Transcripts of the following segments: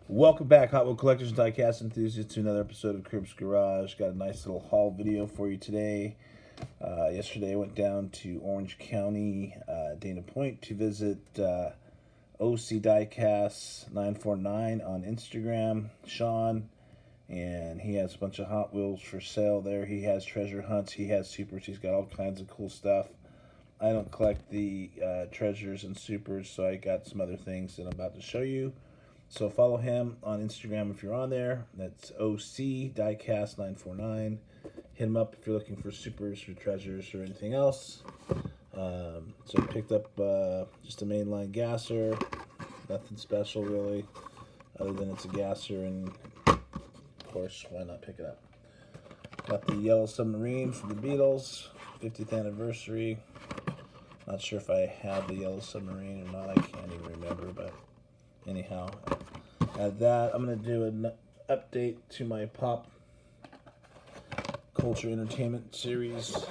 Welcome back, Hot Wheel collectors and diecast enthusiasts, to another episode of Cribb's Garage. Got a nice little haul video for you today. Yesterday I went down to Orange County, Dana Point, to visit OCdiecast949 on Instagram, Sean, and he has a bunch of Hot Wheels for sale there. He has treasure hunts, he has supers, he's got all kinds of cool stuff. I don't collect the treasures and supers, so I got some other things that I'm about to show you. So follow him on Instagram if you're on there. That's OCdiecast949. Hit him up if you're looking for supers or treasures or anything else. So I picked up just a mainline gasser. Nothing special really, other than it's a gasser, and of course, why not pick it up? Got the yellow submarine from the Beatles, 50th anniversary. Not sure if I have the yellow submarine or not. I can't even remember, but anyhow, at that, I'm going to do an update to my pop culture entertainment series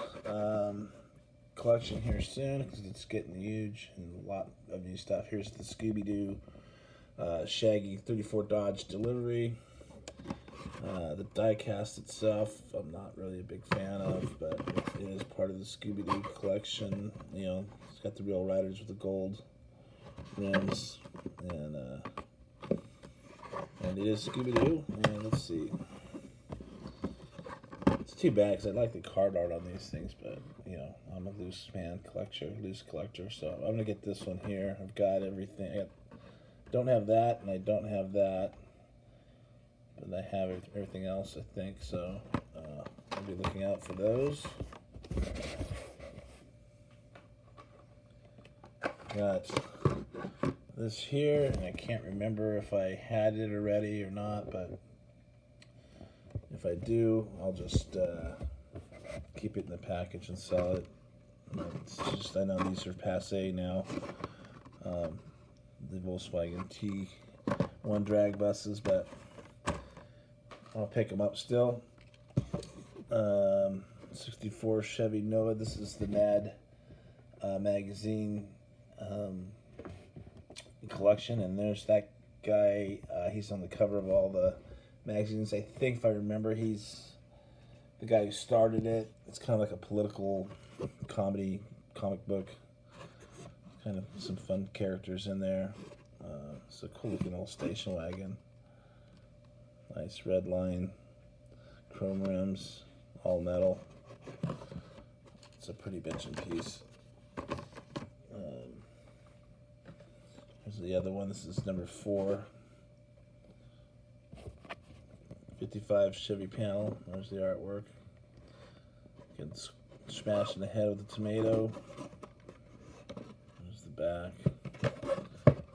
collection here soon, because it's getting huge and a lot of new stuff. Here's the Scooby-Doo Shaggy 34 Dodge delivery. The diecast itself, I'm not really a big fan of, but it is part of the Scooby-Doo collection. You know, it's got the real riders with the gold rims, and it is Scooby-Doo. And let's see, it's too bad because I like the card art on these things, but you know, I'm a loose collector, so I'm gonna get this one here. I've got everything. Don't have that, and I don't have that, but I have everything else, I think, so I'll be looking out for those. Got this here, and I can't remember if I had it already or not, but if I do, I'll just keep it in the package and sell it. It's just, I know these are passe now. The Volkswagen T1 drag buses, but I'll pick them up still. 64 Chevy Nova. This is the Mad magazine collection, and there's that guy. He's on the cover of all the magazines. I think, if I remember, he's the guy who started it. It's kind of like a political comedy comic book. Kind of some fun characters in there. It's a cool looking old station wagon. Nice red line, chrome rims, all metal. It's a pretty bitchin' piece. Here's the other one. This is number 4. 55 Chevy panel. There's the artwork. Get smashed in the head with a tomato. There's the back.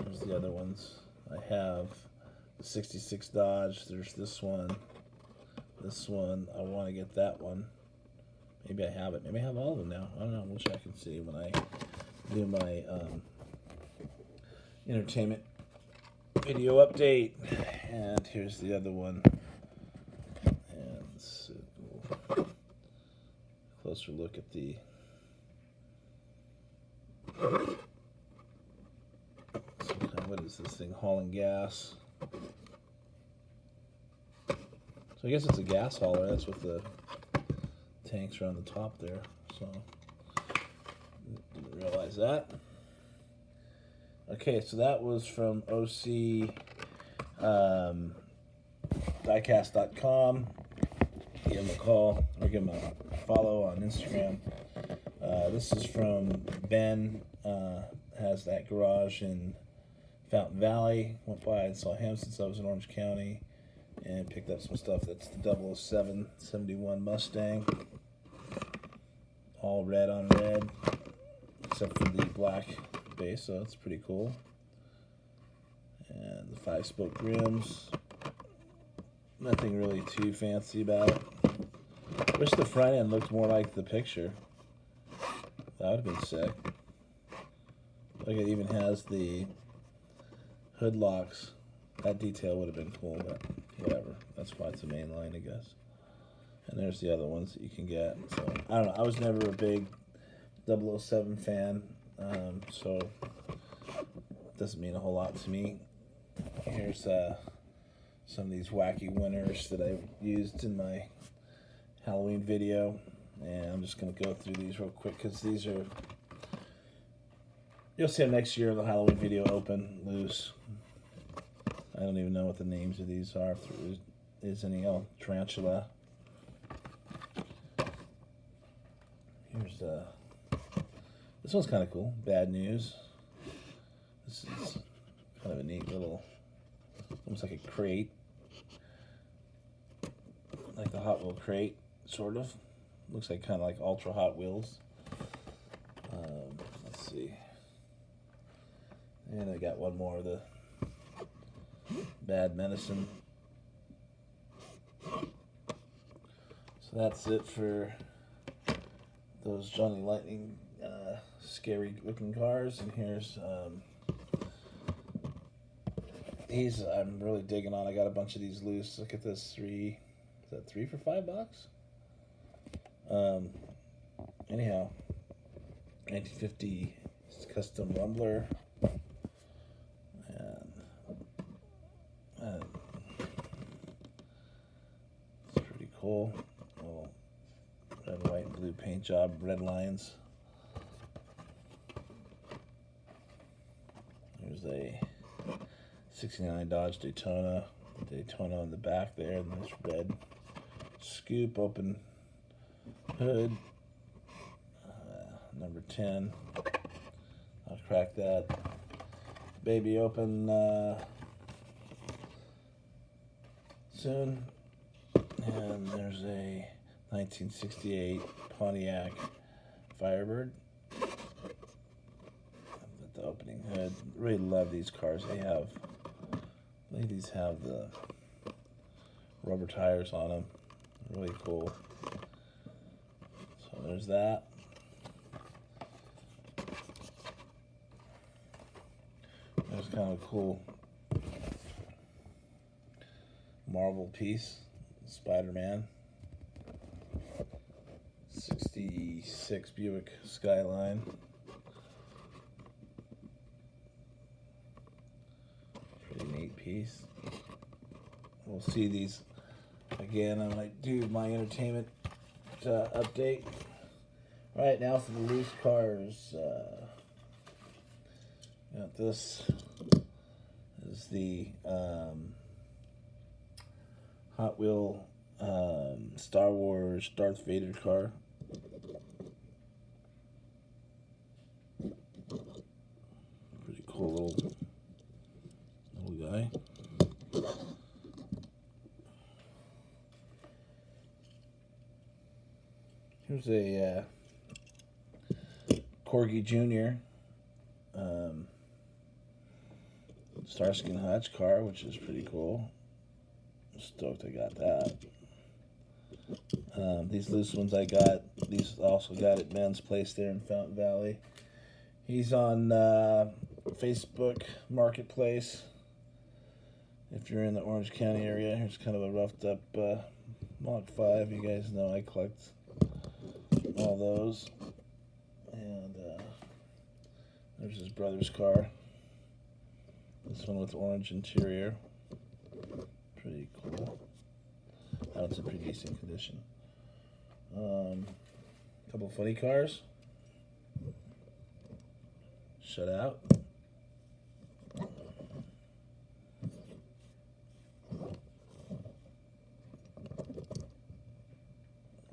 There's the other ones. I have the 66 Dodge. There's this one. This one. I want to get that one. Maybe I have it. Maybe I have all of them now. I don't know. We'll check and see when I do my entertainment video update. And here's the other one. And let's closer look at the what is this thing? Hauling gas. So I guess it's a gas hauler. That's what the tanks are on the top there. So didn't realize that. Okay, so that was from OCdiecast.com. Give him a call or give him a follow on Instagram. This is from Ben. Has that garage in Fountain Valley. Went by and saw him since I was in Orange County, and picked up some stuff. That's the 007 71 Mustang. All red on red, except for the black base, so it's pretty cool. And the 5-spoke rims. Nothing really too fancy about it. Wish the front end looked more like the picture. That would have been sick. Like, it even has the hood locks. That detail would have been cool, but whatever. That's why it's a main line, I guess. And there's the other ones that you can get. So I don't know. I was never a big 007 fan, so it doesn't mean a whole lot to me. Here's some of these wacky winners that I used in my Halloween video, and I'm just going to go through these real quick because these are, you'll see them next year in the Halloween video, open, loose. I don't even know what the names of these are, if there is any. Oh, Tarantula. Here's this one's kind of cool, Bad News. This is kind of a neat little, almost like a crate, like the Hot Wheel crate, sort of. Looks like kind of like Ultra Hot Wheels. Let's see. And I got one more of the Bad Medicine. So that's it for those Johnny Lightning scary looking cars. And here's these I'm really digging on. I got a bunch of these loose. Look at this, is that 3 for $5? Anyhow, 1950 custom Rumbler, and it's pretty cool. Little red, white, and blue paint job, red lines. There's a '69 Dodge Daytona on the back there, and this red scoop, open hood, number 10. I'll crack that baby open soon. And there's a 1968 Pontiac Firebird at the opening hood. Really love these cars. These have the rubber tires on them. Really cool. So there's that. There's kind of a cool marble piece, Spider-Man. 66 Buick Skyline. Pretty neat piece. We'll see these again. I'm going to do my entertainment update. All right, now for the loose cars. Got this is the Hot Wheel Star Wars Darth Vader car. Pretty cool little guy. Here's a Corgi Jr. Starsky and Hutch car, which is pretty cool. I'm stoked I got that. These loose ones I got, these also got at Ben's place there in Fountain Valley. He's on Facebook Marketplace. If you're in the Orange County area, here's kind of a roughed up Mach 5. You guys know I collect all those. And there's his brother's car. This one with orange interior. Pretty cool. That one's in pretty decent condition. Couple funny cars. Shut out.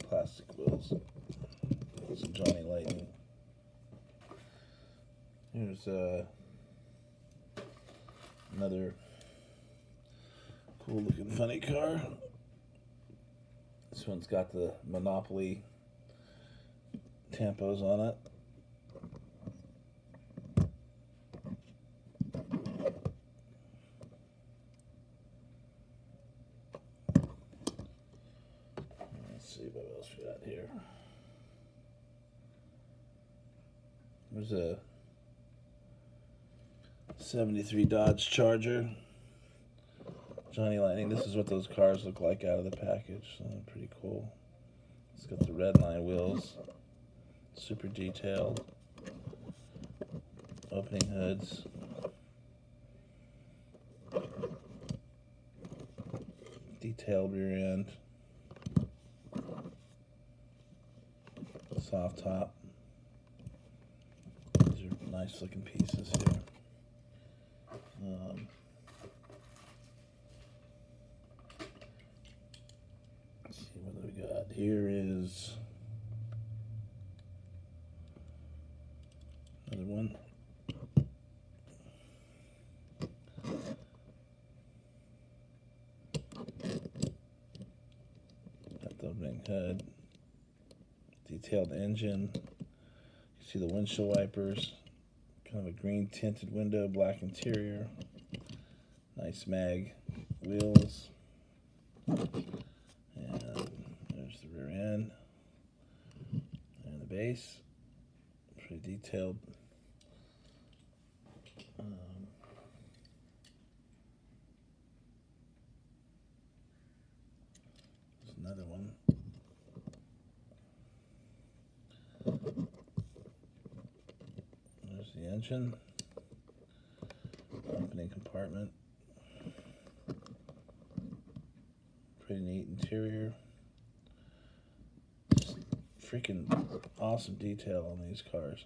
Plastic wheels. Some Johnny Lightning. Here's another cool looking funny car. This one's got the Monopoly tampos on it. Let's see what else we got here. There's a 73 Dodge Charger. Johnny Lightning. This is what those cars look like out of the package. Pretty cool. It's got the red line wheels. Super detailed. Opening hoods. detailed rear end. Soft top. These are nice looking pieces here. Let's see what we got. Here is another one. Got the opening hood. Detailed engine. You see the windshield wipers. Kind of a green tinted window, black interior. Nice mag wheels. And there's the rear end. And the base. Pretty detailed. There's another one. There's the engine, opening compartment, pretty neat interior. Just freaking awesome detail on these cars.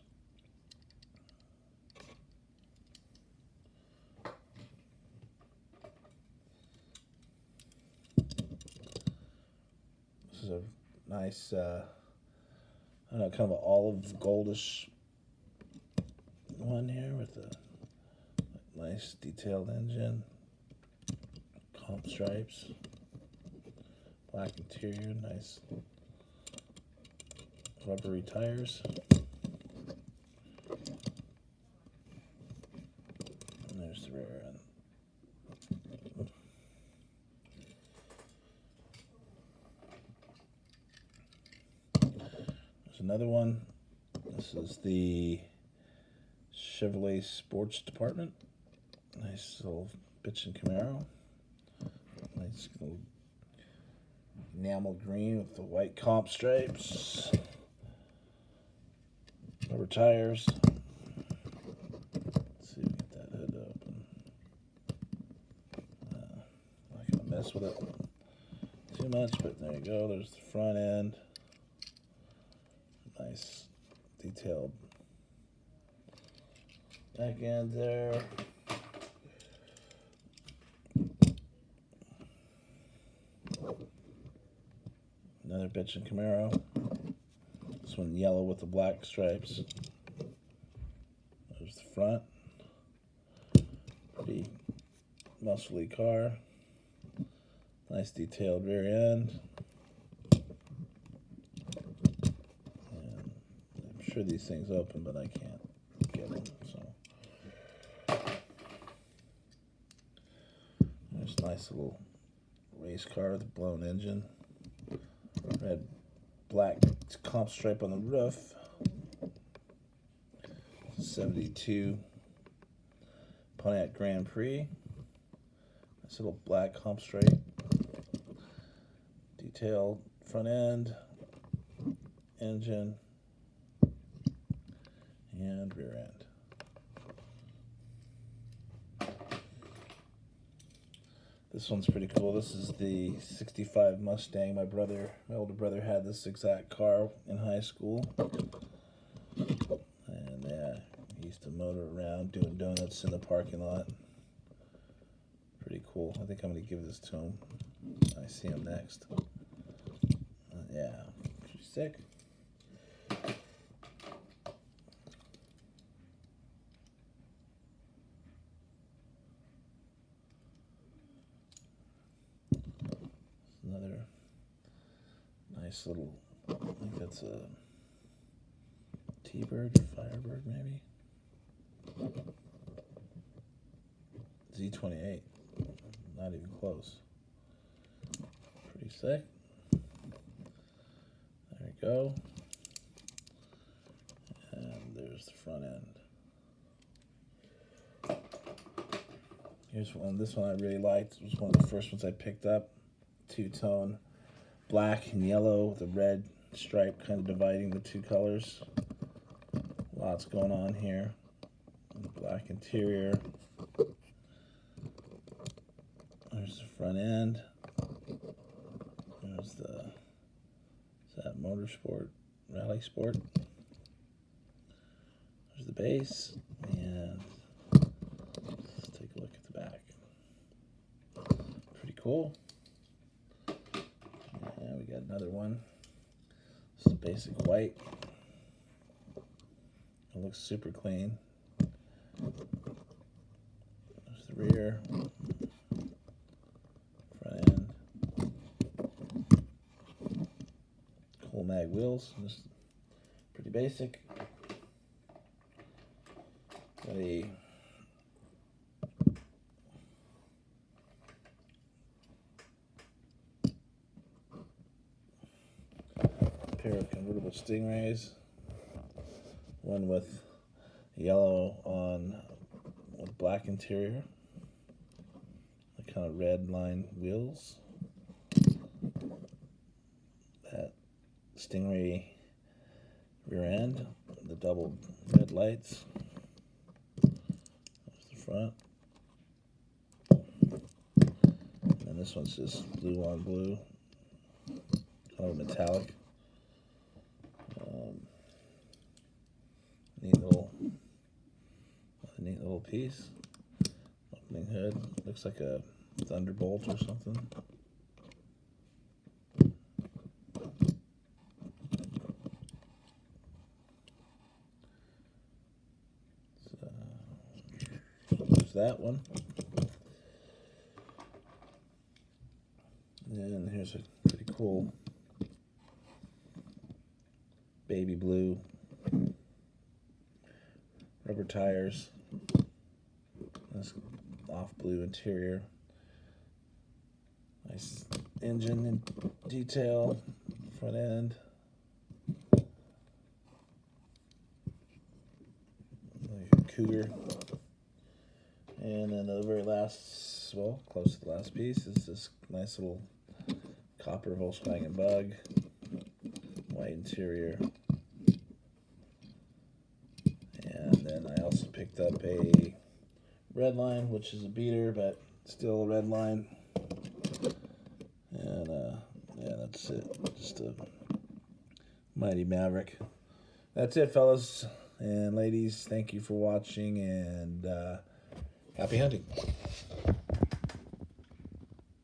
This is a nice, I don't know, kind of an olive goldish one here with a nice detailed engine, comp stripes, black interior, nice rubbery tires. And there's the rear end. There's another one. This is the Chevrolet Sports Department. Nice little bitchin' Camaro. Nice little enamel green with the white comp stripes. Rubber tires. Let's see if we get that hood open. Not gonna mess with it too much, but there you go. There's the front end. Nice detailed back end there. Another bitchin' Camaro. This one yellow with the black stripes. There's the front. Pretty muscly car. Nice detailed rear end. And I'm sure these things open, but I can't get them. So there's a nice little race car with a blown engine. Red, black comp stripe on the roof. 72 Pontiac Grand Prix. Nice little black comp stripe. Detailed front end, engine, and rear end. This one's pretty cool. This is the 65 Mustang. My older brother had this exact car in high school. And yeah, he used to motor around doing donuts in the parking lot. Pretty cool. I think I'm going to give this to him. I see him next. Yeah, pretty sick. Another nice little, I think that's a T-Bird or Firebird maybe. Z28, not even close. Pretty sick. There we go. And there's the front end. Here's one. This one I really liked. It was one of the first ones I picked up. Two-tone black and yellow with a red stripe kind of dividing the two colors. Lots going on here. Black interior. There's the front end. There's the, is that Motorsport, Rally Sport? There's the base, and let's take a look at the back. Pretty cool. And we got another one. This is basic white. It looks super clean. There's the rear, front end. Cool mag wheels. Just pretty basic. Got a pair of convertible Stingrays. One with yellow on with black interior. The kind of red line wheels. That Stingray rear end. The double red lights. There's the front. And this one's just blue on blue. Kind of metallic. Neat little piece. Opening hood. Looks like a Thunderbolt or something. So, there's that one. And here's a pretty cool baby blue rubber tires. This off blue interior. Nice engine and detail. Front end. Like a Cougar. And then the very last, well, close to the last piece, is this nice little copper Volkswagen Bug. White interior. And then I also picked up a red line, which is a beater, but still a red line. And yeah, that's it. Just a mighty Maverick. That's it, fellas and ladies. Thank you for watching, and happy hunting.